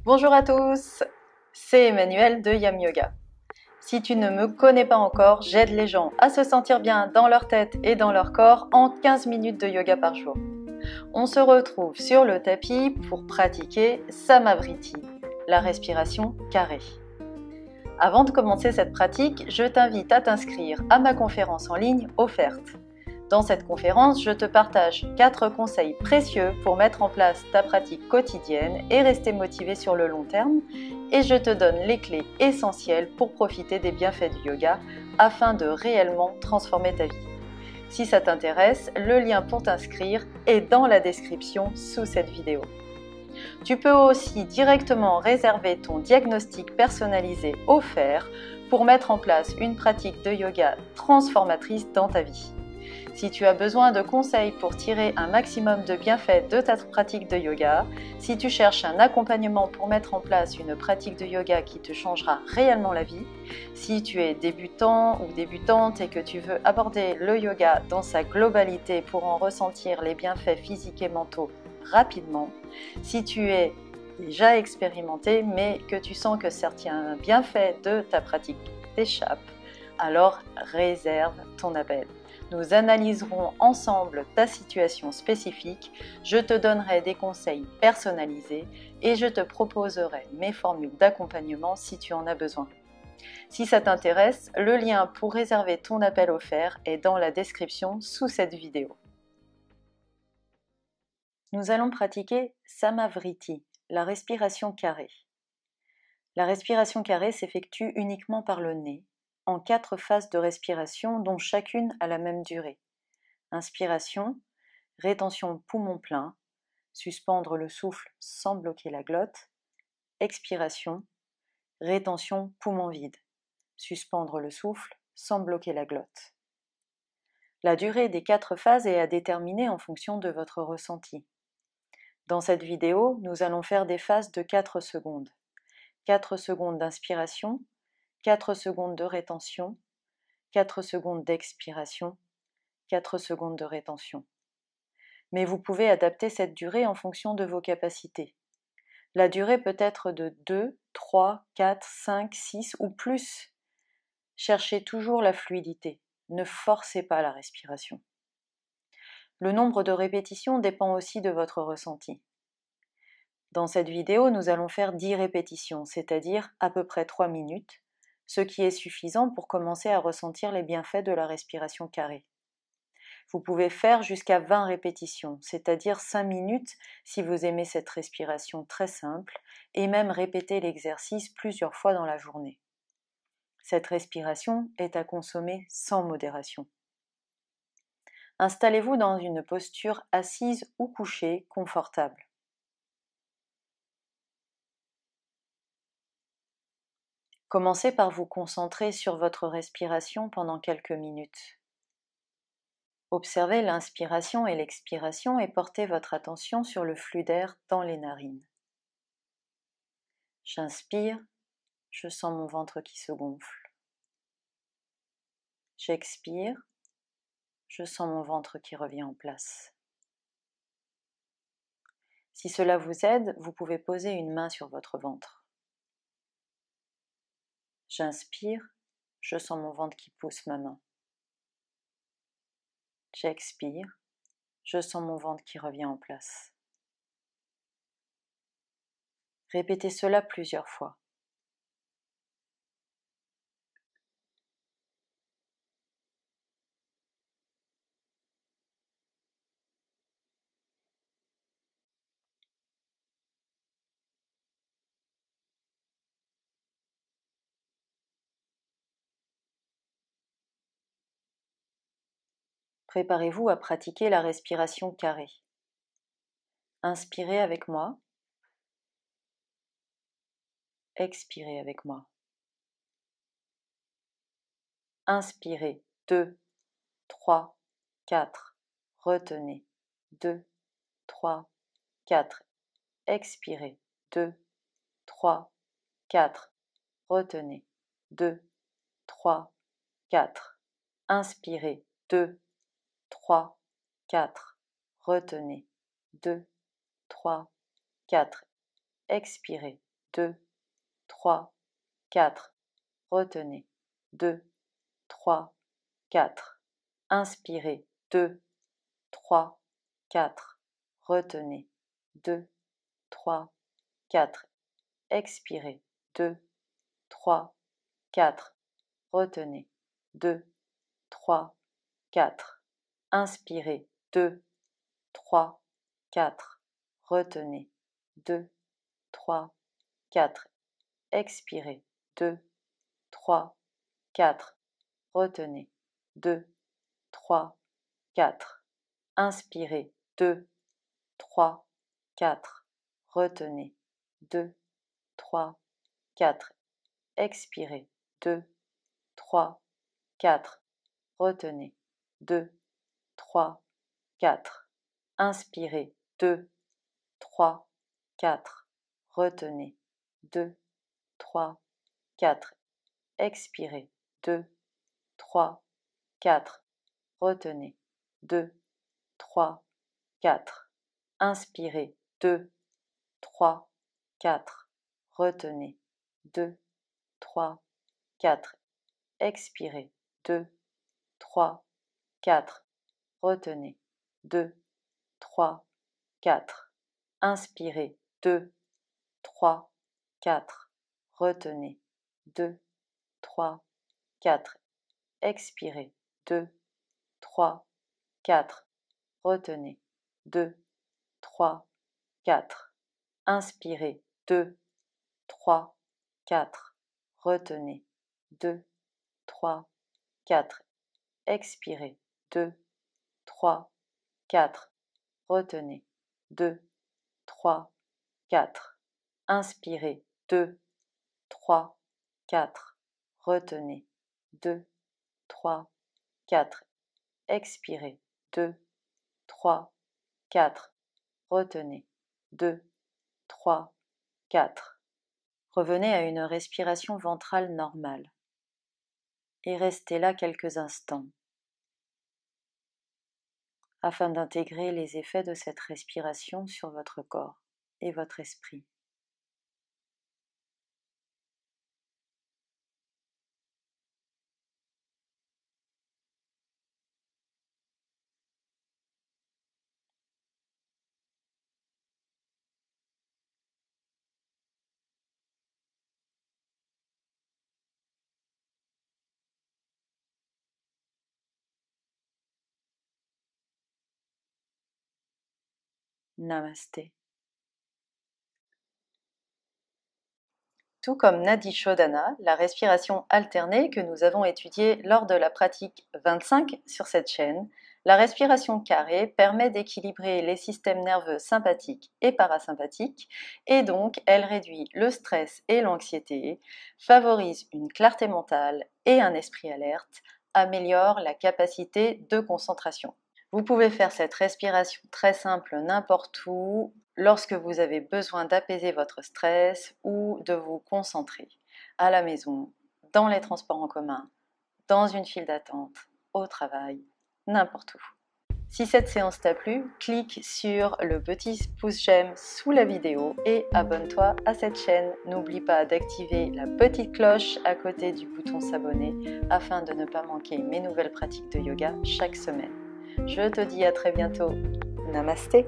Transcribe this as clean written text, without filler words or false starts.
Bonjour à tous, c'est Emmanuel de Yam Yoga. Si tu ne me connais pas encore, j'aide les gens à se sentir bien dans leur tête et dans leur corps en 15 minutes de yoga par jour. On se retrouve sur le tapis pour pratiquer Samavriti, la respiration carrée. Avant de commencer cette pratique, je t'invite à t'inscrire à ma conférence en ligne offerte. Dans cette conférence, je te partage 4 conseils précieux pour mettre en place ta pratique quotidienne et rester motivé sur le long terme, et je te donne les clés essentielles pour profiter des bienfaits du yoga afin de réellement transformer ta vie. Si ça t'intéresse, le lien pour t'inscrire est dans la description sous cette vidéo. Tu peux aussi directement réserver ton diagnostic personnalisé offert pour mettre en place une pratique de yoga transformatrice dans ta vie. Si tu as besoin de conseils pour tirer un maximum de bienfaits de ta pratique de yoga, si tu cherches un accompagnement pour mettre en place une pratique de yoga qui te changera réellement la vie, si tu es débutant ou débutante et que tu veux aborder le yoga dans sa globalité pour en ressentir les bienfaits physiques et mentaux rapidement, si tu es déjà expérimenté mais que tu sens que certains bienfaits de ta pratique t'échappent, alors réserve ton appel. Nous analyserons ensemble ta situation spécifique, je te donnerai des conseils personnalisés et je te proposerai mes formules d'accompagnement si tu en as besoin. Si ça t'intéresse, le lien pour réserver ton appel offert est dans la description sous cette vidéo. Nous allons pratiquer Samavriti, la respiration carrée. La respiration carrée s'effectue uniquement par le nez, en 4 phases de respiration dont chacune a la même durée. Inspiration, rétention poumon plein, suspendre le souffle sans bloquer la glotte. Expiration, rétention poumon vide, suspendre le souffle sans bloquer la glotte. La durée des 4 phases est à déterminer en fonction de votre ressenti. Dans cette vidéo, nous allons faire des phases de 4 secondes. 4 secondes d'inspiration, 4 secondes de rétention, 4 secondes d'expiration, 4 secondes de rétention. Mais vous pouvez adapter cette durée en fonction de vos capacités. La durée peut être de 2, 3, 4, 5, 6 ou plus. Cherchez toujours la fluidité, ne forcez pas la respiration. Le nombre de répétitions dépend aussi de votre ressenti. Dans cette vidéo, nous allons faire 10 répétitions, c'est-à-dire à peu près 3 minutes, ce qui est suffisant pour commencer à ressentir les bienfaits de la respiration carrée. Vous pouvez faire jusqu'à 20 répétitions, c'est-à-dire 5 minutes si vous aimez cette respiration très simple, et même répéter l'exercice plusieurs fois dans la journée. Cette respiration est à consommer sans modération. Installez-vous dans une posture assise ou couchée confortable. Commencez par vous concentrer sur votre respiration pendant quelques minutes. Observez l'inspiration et l'expiration et portez votre attention sur le flux d'air dans les narines. J'inspire, je sens mon ventre qui se gonfle. J'expire, je sens mon ventre qui revient en place. Si cela vous aide, vous pouvez poser une main sur votre ventre. J'inspire, je sens mon ventre qui pousse ma main. J'expire, je sens mon ventre qui revient en place. Répétez cela plusieurs fois. Préparez-vous à pratiquer la respiration carrée. Inspirez avec moi. Expirez avec moi. Inspirez 2, 3, 4. Retenez 2, 3, 4. Expirez 2, 3, 4. Retenez 2, 3, 4. Inspirez 2, 3, 4. Retenez 2, 3, 4. Expirez 2, 3, 4. Retenez. 2, 3, 4. Inspirez. 2, 3, 4. Retenez. 2, 3, 4. Expirez. 2, 3, 4. Retenez. 2, 3, 4. Inspirez. 2, 3, 4. Retenez. 2, 3, 4. Expirez. 2, 3, 4. Retenez. 2, 3, 4. Inspirez. 2, 3, 4. Retenez. 2, 3, 4. Expirez. 2, 3, 4. Retenez. 2, 3, 4. Inspirez. 2, 3, 4. Retenez. 2, 3, 4. Expirez. 2, 3, 4. Retenez. 2, 3, 4. Inspirez. 2, 3, 4. Retenez. 2, 3, 4. Expirez. 2, 3, 4. Retenez. 2, 3, 4. Inspirez. 2, 3, 4. Retenez. 2, 3, 4. Expirez. 2, 3, 4. Retenez. 2, 3, 4. Inspirez. 2, 3, 4. Retenez. 2, 3, 4. Expirez. 2, 3, 4. Retenez. 2, 3, 4. Inspirez. 2, 3, 4. Retenez. 2, 3, 4. Expirez. 2, 3, 4. Retenez. 2, 3, 4. Revenez à une respiration ventrale normale et restez là quelques instants afin d'intégrer les effets de cette respiration sur votre corps et votre esprit. Namasté. Tout comme Nadi Shodhana, la respiration alternée que nous avons étudiée lors de la pratique 25 sur cette chaîne, la respiration carrée permet d'équilibrer les systèmes nerveux sympathiques et parasympathiques et donc elle réduit le stress et l'anxiété, favorise une clarté mentale et un esprit alerte, améliore la capacité de concentration. Vous pouvez faire cette respiration très simple n'importe où, lorsque vous avez besoin d'apaiser votre stress ou de vous concentrer, à la maison, dans les transports en commun, dans une file d'attente, au travail, n'importe où. Si cette séance t'a plu, clique sur le petit pouce j'aime sous la vidéo et abonne-toi à cette chaîne. N'oublie pas d'activer la petite cloche à côté du bouton s'abonner afin de ne pas manquer mes nouvelles pratiques de yoga chaque semaine. Je te dis à très bientôt. Namasté.